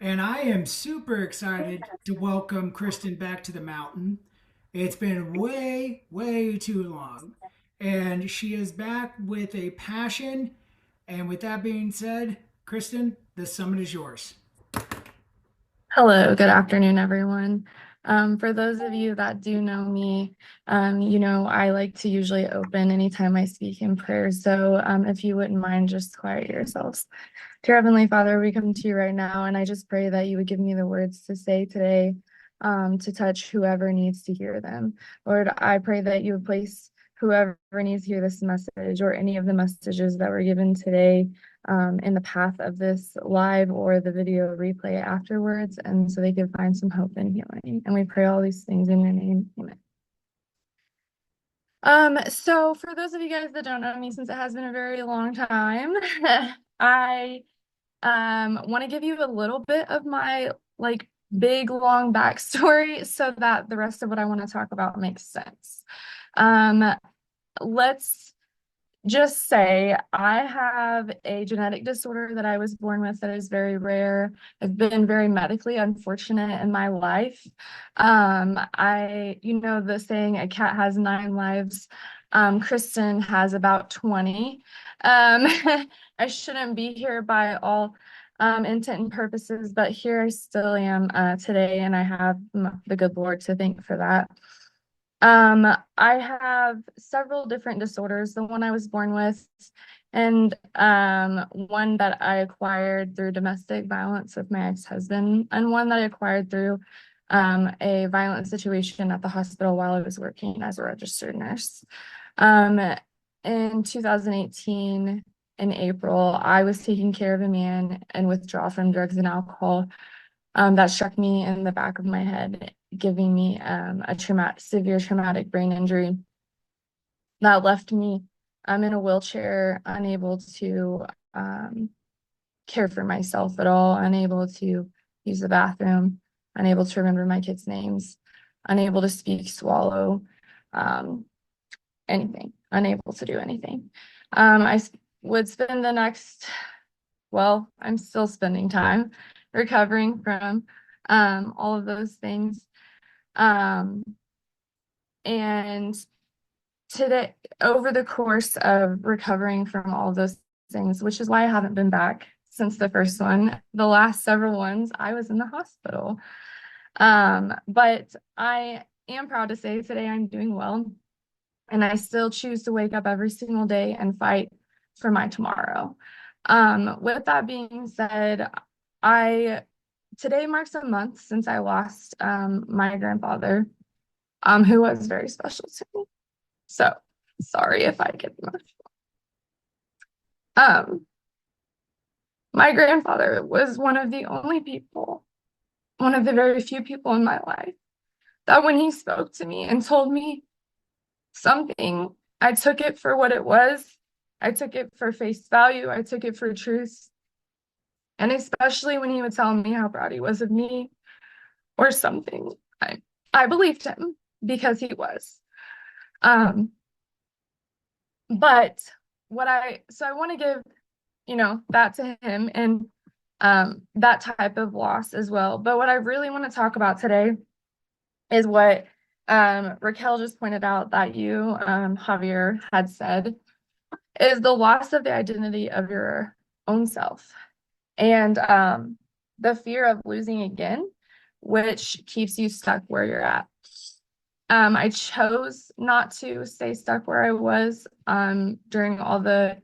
and I am super excited to welcome Kristen back to the mountain. It's been way, way too long, and she is back with a passion. And with that being said, Kristen, the summit is yours. Hello, good afternoon, everyone. For those of you that do know me, I like to usually open anytime I speak in prayer. So if you wouldn't mind, just quiet yourselves. Dear Heavenly Father, we come to you right now, and I just pray that you would give me the words to say today, to touch whoever needs to hear them. Lord, I pray that you would place whoever needs to hear this message or any of the messages that were given today in the path of this live or the video replay afterwards, and so they could find some hope and healing. And we pray all these things in your name. Amen. So for those of you guys that don't know me, since it has been a very long time, I want to give you a little bit of my like big long backstory so that the rest of what I want to talk about makes sense. Um, let's just say I have a genetic disorder that I was born with that is very rare. I've been very medically unfortunate in my life. You know, the saying, a cat has nine lives. Kristen has about 20. Um, I shouldn't be here by all intent and purposes, but here I still am today, and I have the good Lord to thank for that. I have several different disorders, the one I was born with, and one that I acquired through domestic violence with my ex-husband, and one that I acquired through a violent situation at the hospital while I was working as a registered nurse. Um, in 2018, in April, I was taking care of a man in withdrawal from drugs and alcohol that struck me in the back of my head, giving me severe traumatic brain injury that left me in a wheelchair, unable to um, care for myself at all, unable to use the bathroom, unable to remember my kids' names, unable to speak, swallow, um, anything, unable to do anything. Would spend the next, well, I'm still spending time recovering from all of those things. Um, and today, over the course of recovering from all of those things, which is why I haven't been back since the first one, the last several ones, I was in the hospital. But I am proud to say today I'm doing well, and I still choose to wake up every single day and fight for my tomorrow. With that being said, I today marks a month since I lost my grandfather, who was very special to me. So sorry if I get emotional. Um, my grandfather was one of the only people, one of the very few people in my life that when he spoke to me and told me something, I took it for what it was. I took it for face value. I took it for truth. And especially when he would tell me how proud he was of me or something, I believed him because he was. Um, but I want to give, that to him and that type of loss as well. But what I really want to talk about today is what Raquel just pointed out that you, Javier, had said is the loss of the identity of your own self and the fear of losing again, which keeps you stuck where you're at. I chose not to stay stuck where I was during all the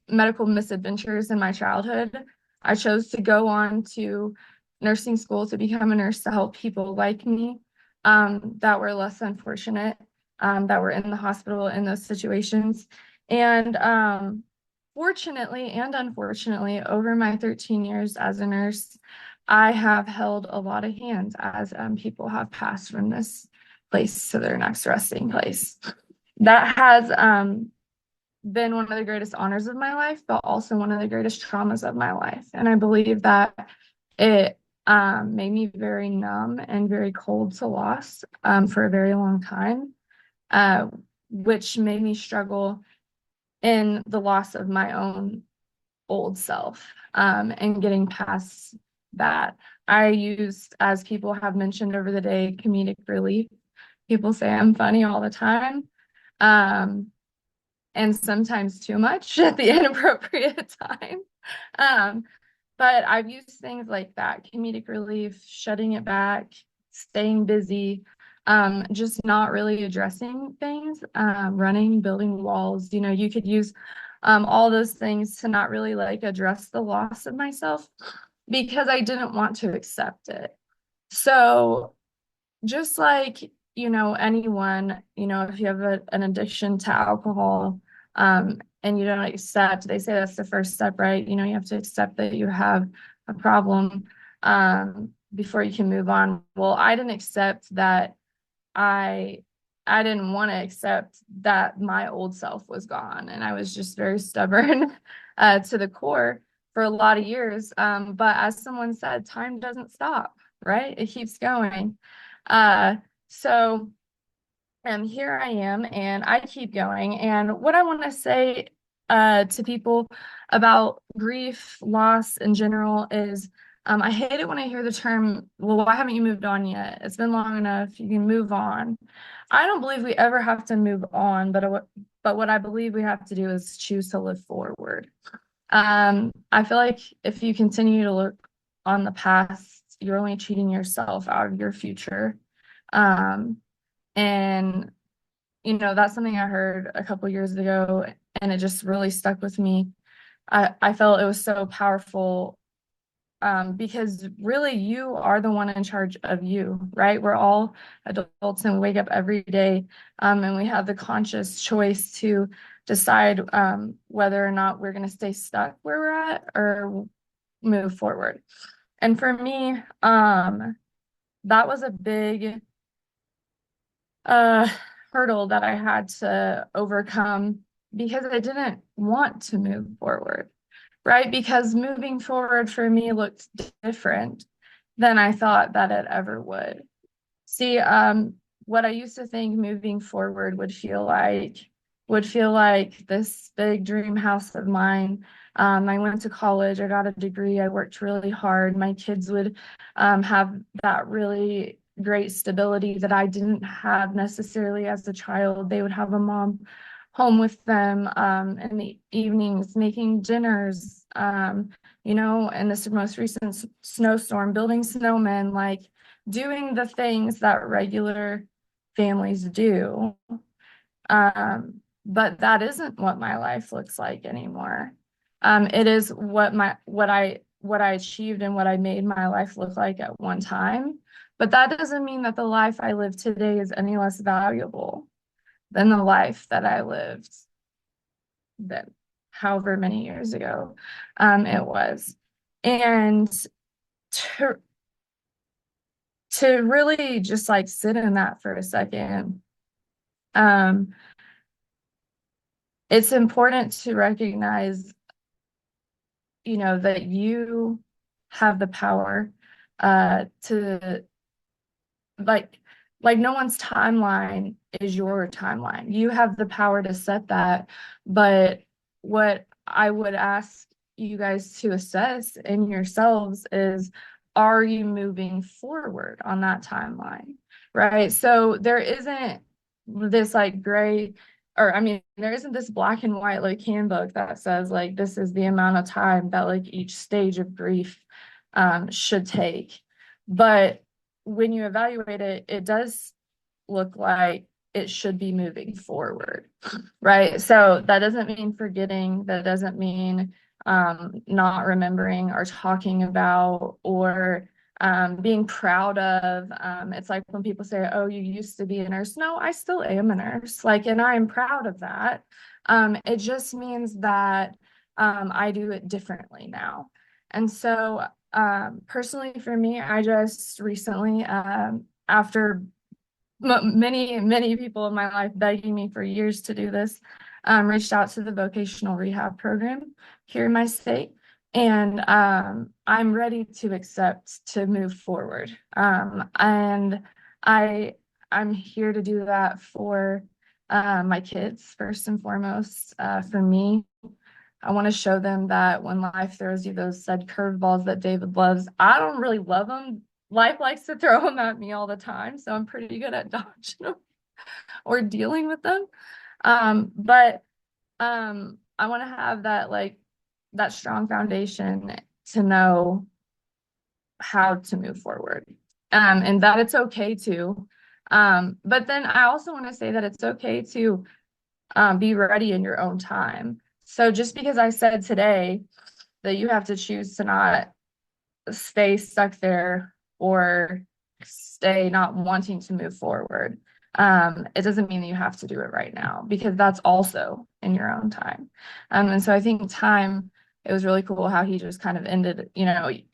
medical misadventures in my childhood. I chose to go on to nursing school to become a nurse to help people like me that were less unfortunate, that were in the hospital in those situations. And fortunately and unfortunately, over my 13 years as a nurse, I have held a lot of hands as people have passed from this place to their next resting place. That has been one of the greatest honors of my life, but also one of the greatest traumas of my life. And I believe that it made me very numb and very cold to loss for a very long time, uh, which made me struggle in the loss of my own old self and getting past that. I use, as people have mentioned over the day, comedic relief. People say I'm funny all the time. Um, and sometimes too much at the inappropriate time. Um, but I've used things like that, comedic relief, shutting it back, staying busy, just not really addressing things, running, building walls. You know, you could use all those things to not really like address the loss of myself because I didn't want to accept it. So just like, anyone, if you have an addiction to alcohol, and you don't accept, they say that's the first step, right? You have to accept that you have a problem, before you can move on. Well, I didn't accept that. I I didn't want to accept that my old self was gone, and I was just very stubborn to the core for a lot of years. But as someone said, time doesn't stop, right? It keeps going. Uh, so here I am, and I keep going. And what I want to say to people about grief, loss in general is I hate it when I hear the term, well, why haven't you moved on yet? It's been long enough. You can move on. I don't believe we ever have to move on, but what I believe we have to do is choose to live forward. I feel like if you continue to look on the past, you're only cheating yourself out of your future. Um, and that's something I heard a couple years ago, and it just really stuck with me. I felt it was so powerful, because really you are the one in charge of you, right? We're all adults and we wake up every day, and we have the conscious choice to decide whether or not we're going to stay stuck where we're at or move forward. And for me, that was a big uh, hurdle that I had to overcome because I didn't want to move forward, right? Because moving forward for me looked different than I thought that it ever would. See, what I used to think moving forward would feel like this big dream house of mine. I went to college, I got a degree, I worked really hard. My kids would have that really great stability that I didn't have necessarily as a child. They would have a mom home with them in the evenings, making dinners, in this most recent snowstorm, building snowmen, like doing the things that regular families do. But that isn't what my life looks like anymore. It is what I achieved and what I made my life look like at one time. But that doesn't mean that the life I live today is any less valuable than the life that I lived that however many years ago it was. And to to really just like sit in that for a second, um, it's important to recognize, that you have the power to like no one's timeline is your timeline. You have the power to set that. But what I would ask you guys to assess in yourselves is, are you moving forward on that timeline? Right? So there isn't this like gray, or I mean, there isn't this black and white like handbook that says like this is the amount of time that like each stage of grief should take. But when you evaluate it, it does look like it should be moving forward, right? So that doesn't mean forgetting, that doesn't mean not remembering or talking about or being proud of. It's like when people say, oh, you used to be a nurse. No, I still am a nurse, like, and I'm proud of that. It just means that I do it differently now. And so personally for me, I just recently, after many, many people in my life begging me for years to do this, reached out to the vocational rehab program here in my state. And I'm ready to accept to move forward. And I I'm here to do that for my kids first and foremost, for me, I want to show them that when life throws you those said curveballs that David loves, I don't really love them. Life likes to throw them at me all the time, so I'm pretty good at dodging them or dealing with them. But I want to have that that strong foundation to know how to move forward. And that it's okay to. But then I also want to say that it's okay to be ready in your own time. So just because I said today that you have to choose to not stay stuck there or stay not wanting to move forward, it doesn't mean that you have to do it right now, because that's also in your own time. And so I think time, it was really cool how he just kind of ended,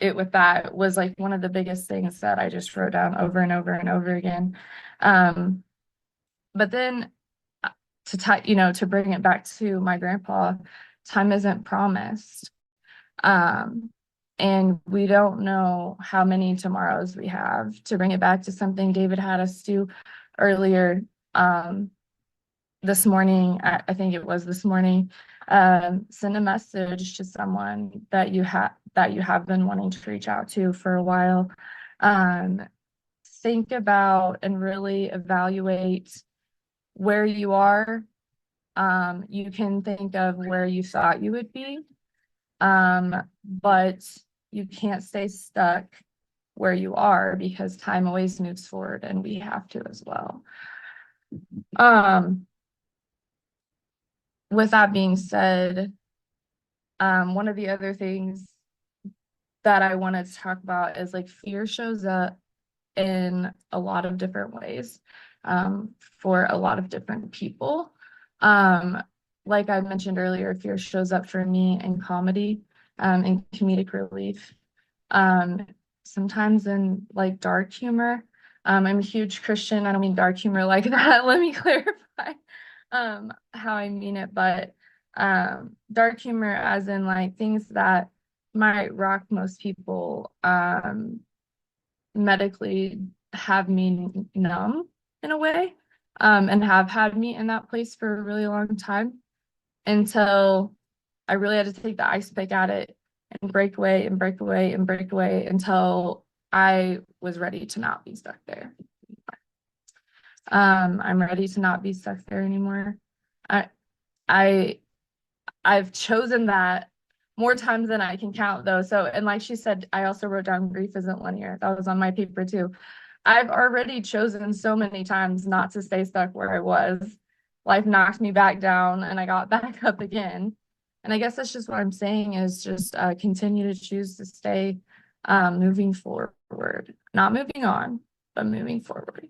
it with that was like one of the biggest things that I just wrote down over and over and over again. But then to bring it back to my grandpa, time isn't promised. Um, and we don't know how many tomorrows we have. To bring it back to something David had us do earlier, this morning, I think it was this morning, send a message to someone that you have been wanting to reach out to for a while. Think about and really evaluate where you are. You can think of where you thought you would be, but you can't stay stuck where you are, because time always moves forward and we have to as well. With that being said, one of the other things that I wanted to talk about is like fear shows up in a lot of different ways, for a lot of different people. Like I mentioned earlier, fear shows up for me in comedy, in comedic relief, um, sometimes in like dark humor. I'm a huge Christian. I don't mean dark humor like that. Let me clarify how I mean it, but dark humor as in like things that might rock most people, medically have me numb in a way, and have had me in that place for a really long time, until I really had to take the ice pick at it and break away and break away and break away until I was ready to not be stuck there. I'm ready to not be stuck there anymore. I I I've chosen that more times than I can count, though. So, and like she said, I also wrote down grief isn't linear. That was on my paper too. I've already chosen so many times not to stay stuck where I was. Life knocked me back down and I got back up again. And I guess that's just what I'm saying, is just continue to choose to stay moving forward, not moving on, but moving forward.